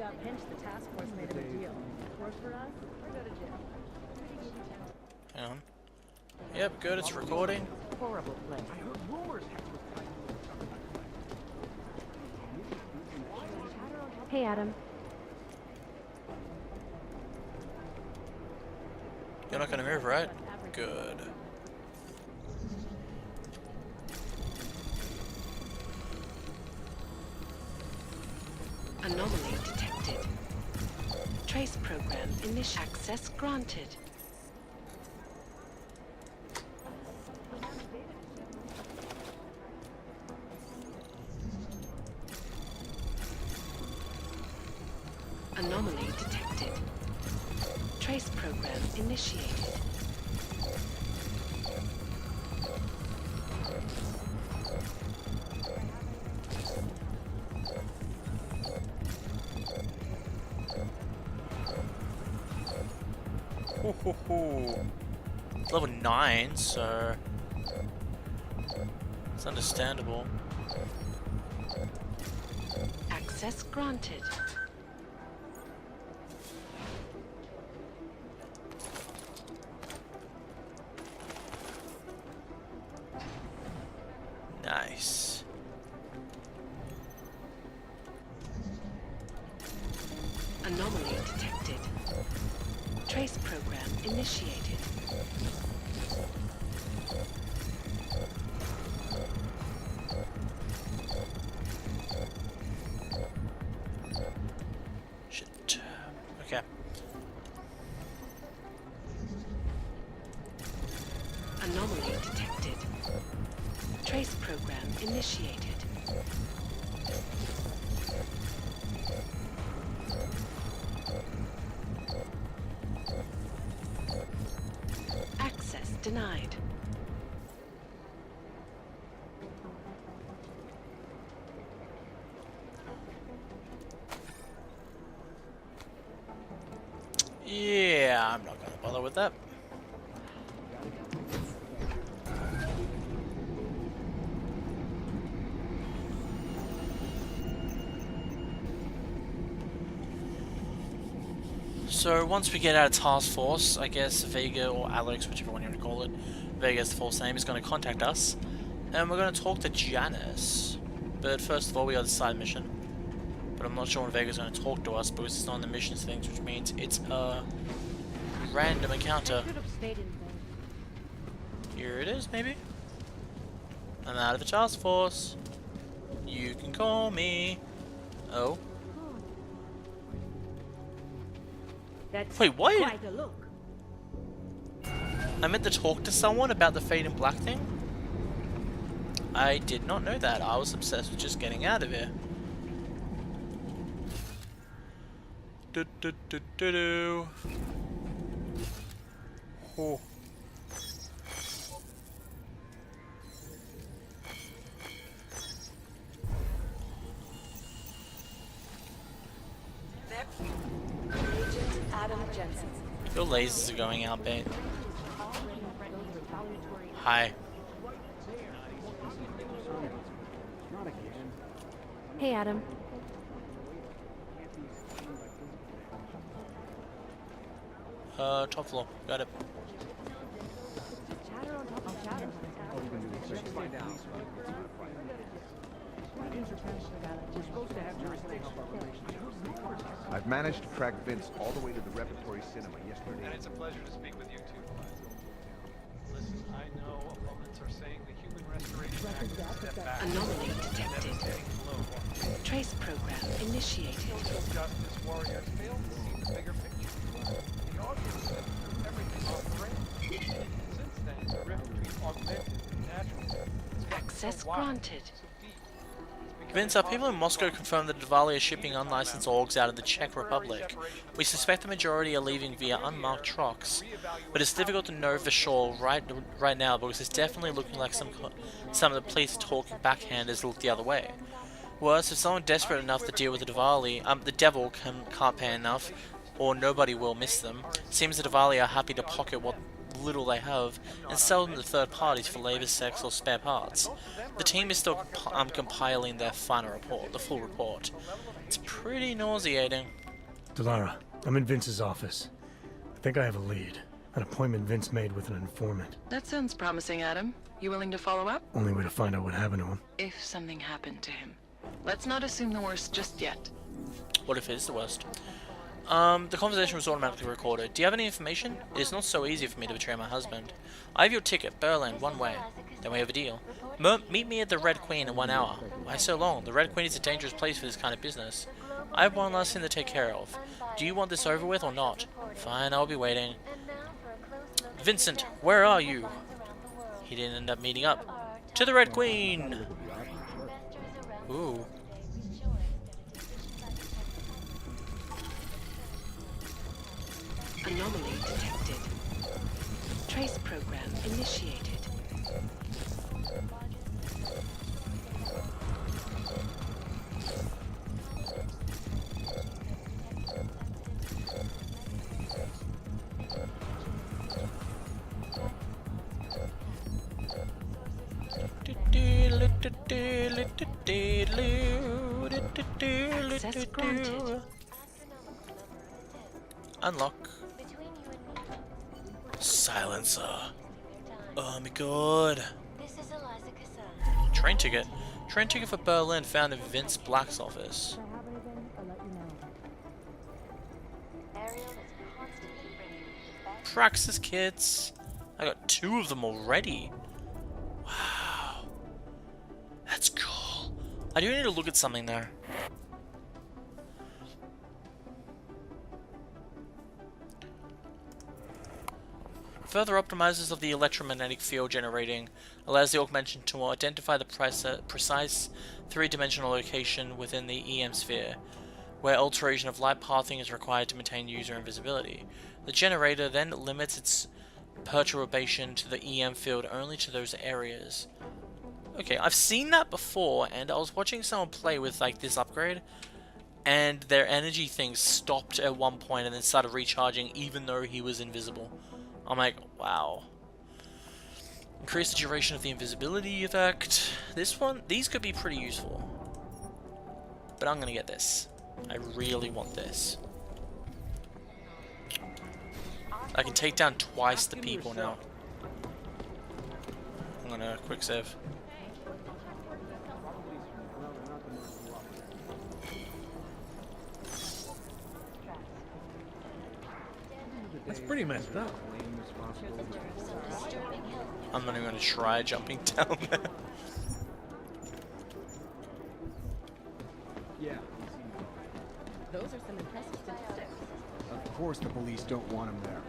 got pinched, the task force made him a deal. Work for us or go to jail. Hang on. Yep, good, it's recording. Horrible place. Hey, Adam. You're not gonna move, right? Good. Anomaly detected. Trace program initial access granted. Anomaly detected. Trace program initiated. It's level 9, so it's understandable. Access granted. Nice. Anomaly detected. Trace program initiated. Shit. Okay. Anomaly detected. Trace program initiated. Access denied. Yeah, I'm not gonna bother with that. So once we get out of task force, I guess Vega or Alex, whichever one you want to call it, Vega's the false name, is going to contact us, and we're going to talk to Janice. But first of all, we got a side mission. But I'm not sure when Vega's going to talk to us because it's not on the missions things, which means it's a random encounter. Here it is, maybe. I'm out of the task force. You can call me. Oh. That's Wait, what? quite a look. I meant to talk to someone about the Fade in Black thing? I did not know that. I was obsessed with just getting out of here. Do do do do do. Oh. Agent Adam Jensen. Your lasers are going out, babe. Hi. Hey, Adam. Top floor. Got it. I've managed to track Vince all the way to the repertory cinema yesterday. And it's a pleasure to speak with you too. Listen, I know opponents are saying the Human Restoration Act is a step back. Anomaly detected. Trace program initiated. Social justice warriors fail to see the bigger picture. The audience said everything off the rails. Since then, the rift between augmented and natural has gotten Access so wide, granted. so deep. Vince, our people in Moscow confirmed that Diwali is shipping unlicensed orgs out of the Czech Republic. We suspect the majority are leaving via unmarked trucks, but it's difficult to know for sure right now because it's definitely looking like some of the police talking backhanders look the other way. Worse, if someone desperate enough to deal with the Diwali, the devil can't pay enough, or nobody will miss them. Seems the Diwali are happy to pocket what little they have and sell them to third parties for labor, sex, or spare parts. The team is still compiling their final report, the full report. It's pretty nauseating. Delara, I'm in Vince's office. I think I have a lead. An appointment Vince made with an informant. That sounds promising, Adam. You willing to follow up? Only way to find out what happened to him. If something happened to him. Let's not assume the worst just yet. What if it is the worst? The conversation was automatically recorded. Do you have any information? It is not so easy for me to betray my husband. I have your ticket, Berlin, one way. Then we have a deal. Meet me at the Red Queen in 1 hour. Why so long? The Red Queen is a dangerous place for this kind of business. I have one last thing to take care of. Do you want this over with or not? Fine, I'll be waiting. Vincent, where are you? He didn't end up meeting up. To the Red Queen! Ooh. Anomaly detected. Trace program initiated. Access granted. Unlock. Silencer. Oh my god. Train ticket. Train ticket for Berlin found in Vince Black's office. Praxis kits. I got 2 of them already. Wow. That's cool. I do need to look at something there. Further optimizers of the electromagnetic field generating allows the augmentation to identify the precise 3-dimensional location within the EM sphere, where alteration of light pathing is required to maintain user invisibility. The generator then limits its perturbation to the EM field only to those areas. Okay, I've seen that before, and I was watching someone play with like this upgrade, and their energy thing stopped at one point and then started recharging even though he was invisible. I'm like, wow. Increase the duration of the invisibility effect. These could be pretty useful. But I'm gonna get this. I really want this. I can take down twice the people now. I'm gonna quick save. That's pretty messed up. I'm not even gonna try jumping down there. Yeah. Those are some impressive statistics. Of course the police don't want him there.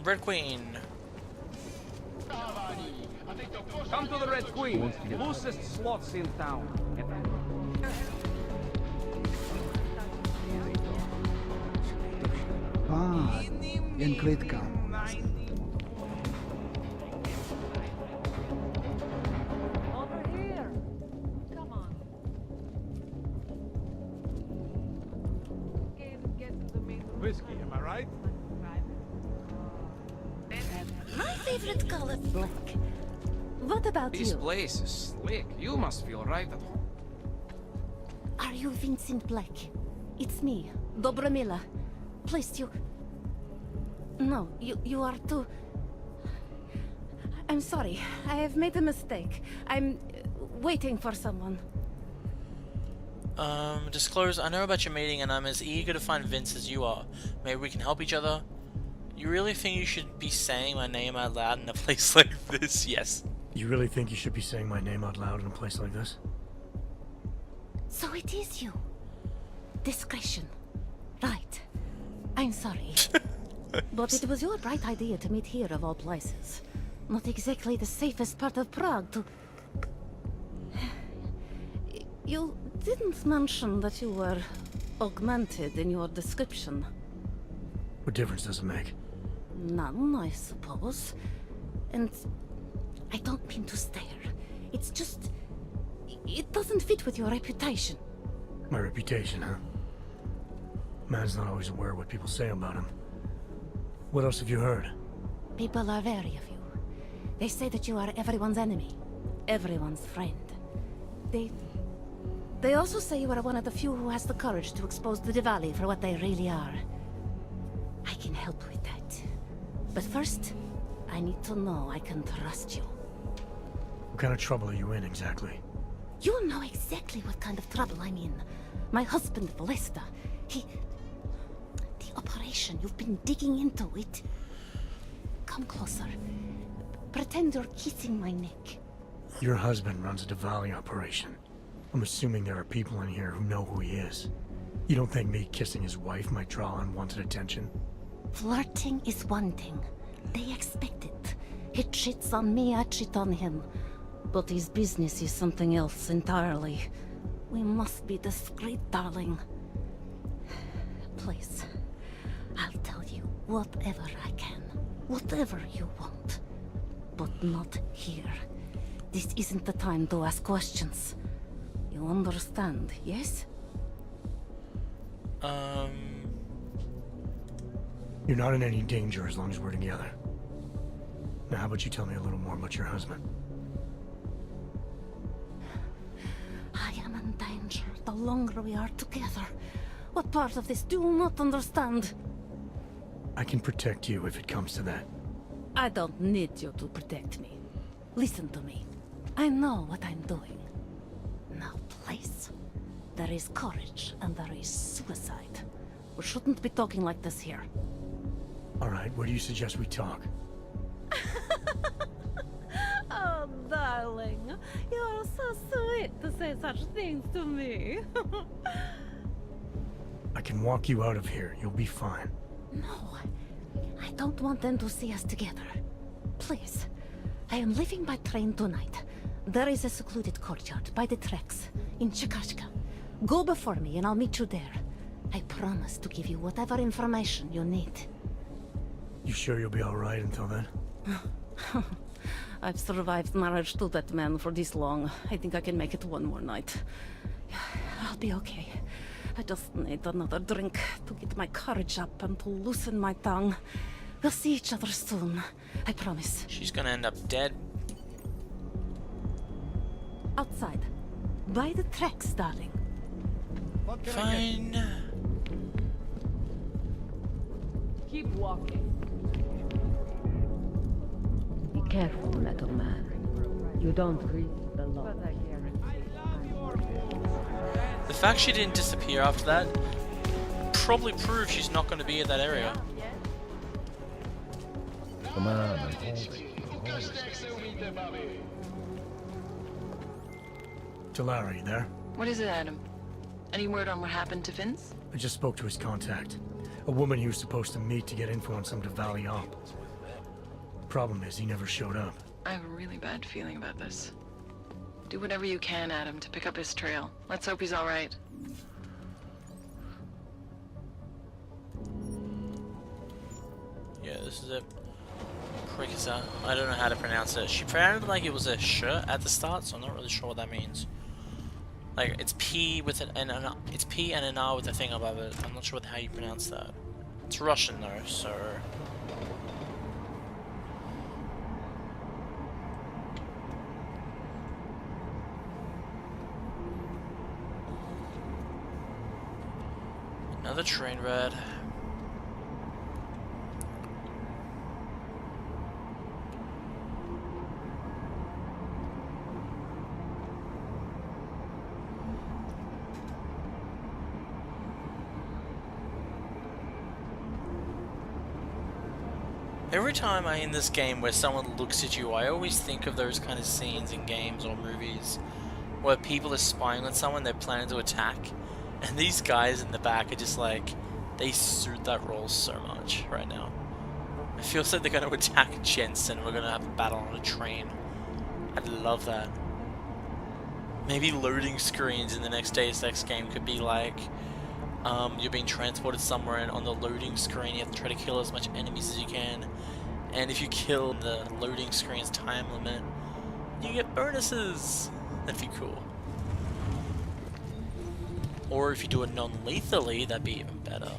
Red Queen. Come to the Red Queen. Loosest slots in town. Jen klitka. Over here. Come on. Whiskey, am I right? My favorite color, black. What about This you? place is slick. You must feel right at home. Are you Vincent Black? It's me, Dobromila. Please, you... No, you are too... I'm sorry. I have made a mistake. I'm waiting for someone. Disclose, I know about your meeting and I'm as eager to find Vince as you are. Maybe we can help each other. You really think you should be saying my name out loud in a place like this? Yes. You really think you should be saying my name out loud in a place like this? So it is you. Discretion. Right. I'm sorry. But it was your bright idea to meet here of all places. Not exactly the safest part of Prague to... You didn't mention that you were augmented in your description. What difference does it make? None, I suppose. And I don't mean to stare. It's just... it doesn't fit with your reputation. My reputation, huh? Man's not always aware of what people say about him. What else have you heard? People are wary of you. They say that you are everyone's enemy, everyone's friend. They also say you are one of the few who has the courage to expose the Diwali for what they really are. I can help with that. But first, I need to know I can trust you. What kind of trouble are you in, exactly? You know exactly what kind of trouble I'm in. My husband, Lester, he... the operation you've been digging into it... Come closer. Pretend you're kissing my neck. Your husband runs a Diwali operation. I'm assuming there are people in here who know who he is. You don't think me kissing his wife might draw unwanted attention? Flirting is one thing. They expect it. He cheats on me, I cheat on him. But his business is something else entirely. We must be discreet, darling. Please, I'll tell you whatever I can. Whatever you want. But not here. This isn't the time to ask questions. You understand, yes? You're not in any danger as long as we're together. Now, how about you tell me a little more about your husband? I am in danger the longer we are together. What part of this do you not understand? I can protect you if it comes to that. I don't need you to protect me. Listen to me. I know what I'm doing. Now, please. There is courage and there is suicide. We shouldn't be talking like this here. All right, where do you suggest we talk? Oh, darling. You're so sweet to say such things to me. I can walk you out of here. You'll be fine. No. I don't want them to see us together. Please. I am leaving by train tonight. There is a secluded courtyard by the tracks in Chikashka. Go before me and I'll meet you there. I promise to give you whatever information you need. You sure you'll be all right until then? I've survived marriage to that man for this long. I think I can make it one more night. I'll be okay. I just need another drink to get my courage up and to loosen my tongue. We'll see each other soon. I promise. She's gonna end up dead. Outside. By the tracks, darling. Fine. Keep walking. Be careful, metal man. You don't really belong. The fact she didn't disappear after that probably proves she's not going to be in that area. Come on. Talara, you there? What is it, Adam? Any word on what happened to Vince? I just spoke to his contact. A woman he was supposed to meet to get info on some Diwali op. Problem is, he never showed up. I have a really bad feeling about this. Do whatever you can, Adam, to pick up his trail. Let's hope he's all right. Yeah, this is it. Prikasa. I don't know how to pronounce it. She pronounced it like it was a sh at the start, so I'm not really sure what that means. Like, it's P with it's P and an R with a thing above it. I'm not sure how you pronounce that. It's Russian though, so... Another train red. Every time I'm in this game where someone looks at you, I always think of those kind of scenes in games or movies where people are spying on someone they're planning to attack, and these guys in the back are just like, they suit that role so much right now. It feels like they're going to attack Jensen. We're going to have a battle on a train. I'd love that. Maybe loading screens in the next Deus Ex game could be like, you're being transported somewhere and on the loading screen you have to try to kill as much enemies as you can. And if you kill the loading screen's time limit, you get bonuses. That'd be cool. Or if you do it non-lethally, that'd be even better.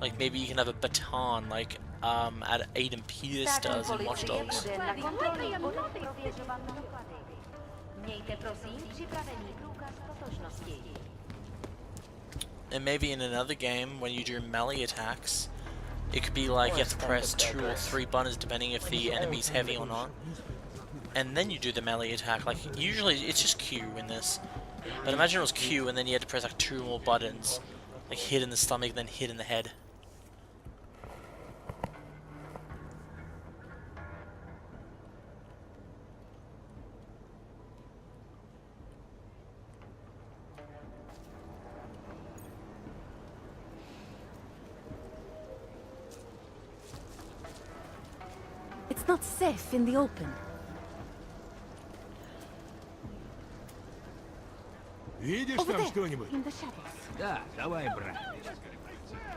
Like maybe you can have a baton, like Adam Peters does in Watch Dogs. And maybe in another game, when you do melee attacks, it could be like you have to press 2 or 3 buttons depending if the enemy's heavy or not. And then you do the melee attack. Like usually it's just Q in this. But imagine it was Q and then you had to press like 2 more buttons. Like hit in the stomach, then hit in the head. It's not safe in the open. Over there, in the shadows. Да, давай, брат.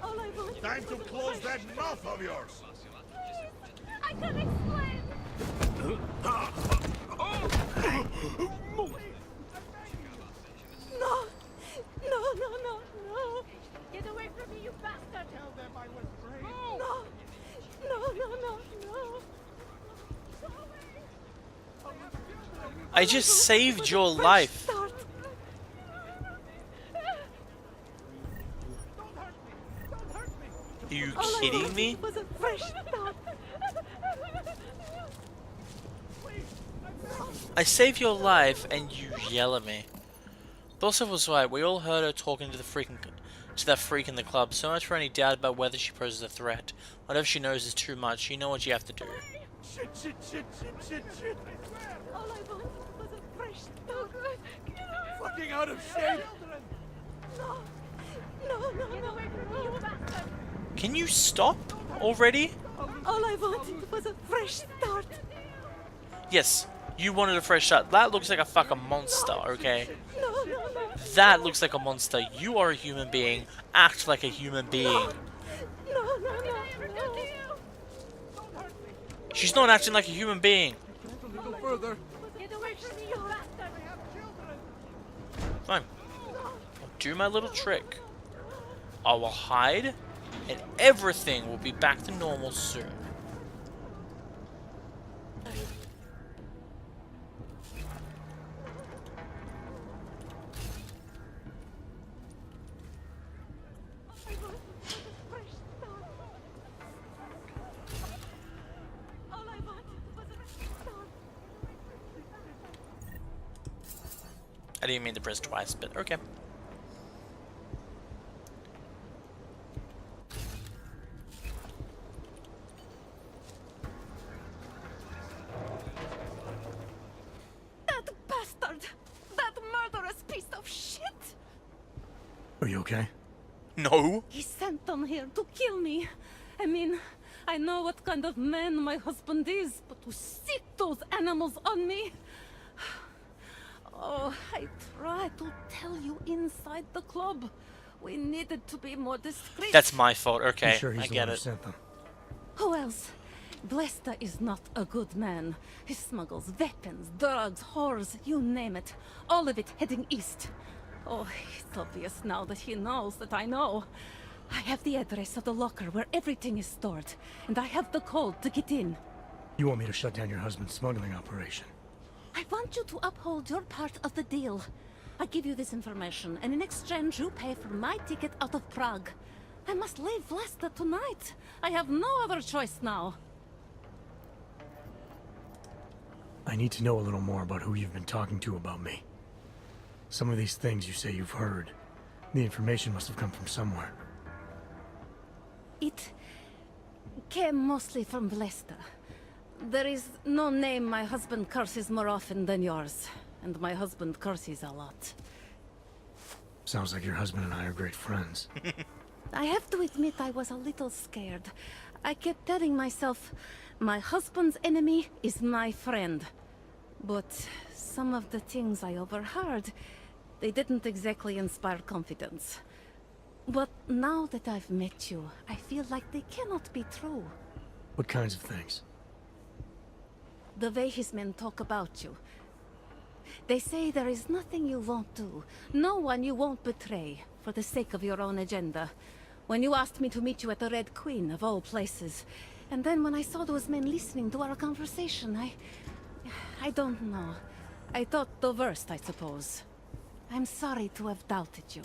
All I want... Time to close that mouth of yours! I can explain! No! No, no, no, no! Get away from me, you bastard! Tell them I was brave. No! No, no, no, no! I just saved your life. Are you kidding me? Was a fresh start. I saved your life and you yell at me. Bossa was right, we all heard her talking to that freak in the club. So much for any doubt about whether she poses a threat. Whatever she knows is too much, you know what you have to do. Shit, shit, shit, shit, shit, shit! All I want was a fresh start. Fucking out of shape! No! No, no, no, no! Can you stop already? All I wanted was a fresh start. Yes, you wanted a fresh start. That looks like a fucking monster, okay? No, no, no. That looks like a monster. You are a human being. Act like a human being. No, no, no, no. She's not acting like a human being. A little further. Get away from me, you bastard. We have children. Fine. I'll do my little trick. I will hide, and everything will be back to normal soon. I didn't mean to press twice, but okay. That bastard! That murderous piece of shit! Are you okay? No. He sent them here to kill me. I mean, I know what kind of man my husband is, but to sick those animals on me... Oh, I tried to tell you inside the club. We needed to be more discreet. That's my fault. Okay, You sure he's I the get one who it. sent them? Who else? Blesta is not a good man. He smuggles weapons, drugs, whores, you name it. All of it heading east. Oh, it's obvious now that he knows that I know. I have the address of the locker where everything is stored, and I have the code to get in. You want me to shut down your husband's smuggling operation? I want you to uphold your part of the deal. I give you this information, and in exchange you pay for my ticket out of Prague. I must leave Vlasta tonight. I have no other choice now. I need to know a little more about who you've been talking to about me. Some of these things you say you've heard. The information must have come from somewhere. It came mostly from Vlasta. There is no name my husband curses more often than yours. And my husband curses a lot. Sounds like your husband and I are great friends. I have to admit I was a little scared. I kept telling myself, my husband's enemy is my friend. But some of the things I overheard, they didn't exactly inspire confidence. But now that I've met you, I feel like they cannot be true. What kinds of things? The way his men talk about you. They say there is nothing you won't do, no one you won't betray, for the sake of your own agenda. When you asked me to meet you at the Red Queen, of all places, and then when I saw those men listening to our conversation, I don't know. I thought the worst, I suppose. I'm sorry to have doubted you.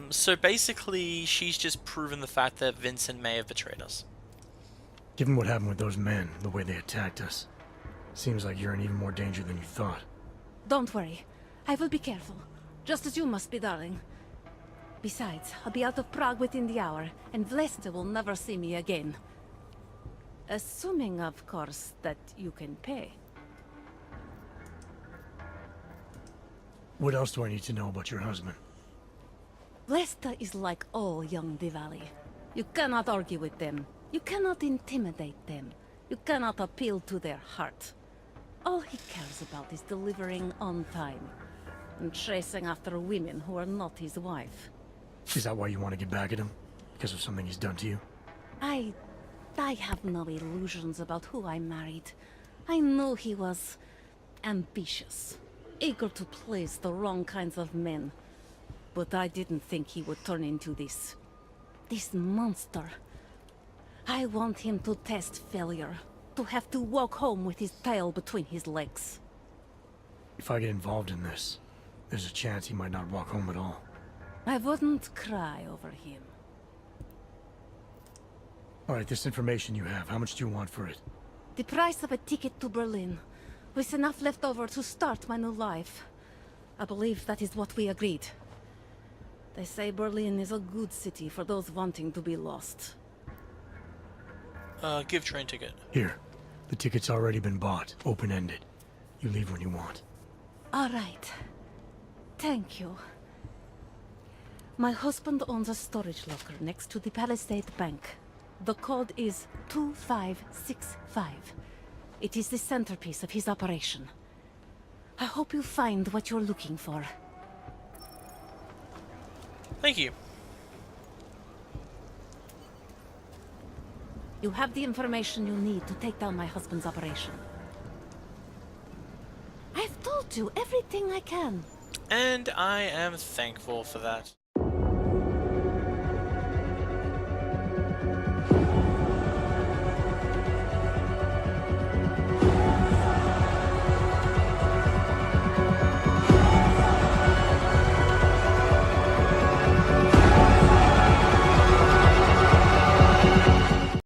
So basically, she's just proven the fact that Vincent may have betrayed us. Given what happened with those men, the way they attacked us, seems like you're in even more danger than you thought. Don't worry. I will be careful. Just as you must be, darling. Besides, I'll be out of Prague within the hour, and Vlesta will never see me again. Assuming, of course, that you can pay. What else do I need to know about your husband? Vlesta is like all young Diwali. You cannot argue with them. You cannot intimidate them. You cannot appeal to their heart. All he cares about is delivering on time, and chasing after women who are not his wife. Is that why you want to get back at him? Because of something he's done to you? I have no illusions about who I married. I knew he was ambitious, eager to please the wrong kinds of men. But I didn't think he would turn into this monster. I want him to test failure, to have to walk home with his tail between his legs. If I get involved in this, there's a chance he might not walk home at all. I wouldn't cry over him. Alright, this information you have, how much do you want for it? The price of a ticket to Berlin, with enough left over to start my new life. I believe that is what we agreed. They say Berlin is a good city for those wanting to be lost. Give train ticket. Here. The ticket's already been bought, open-ended. You leave when you want. All right. Thank you. My husband owns a storage locker next to the Palisade Bank. The code is 2565. It is the centerpiece of his operation. I hope you find what you're looking for. Thank you. You have the information you need to take down my husband's operation. I've told you everything I can. And I am thankful for that.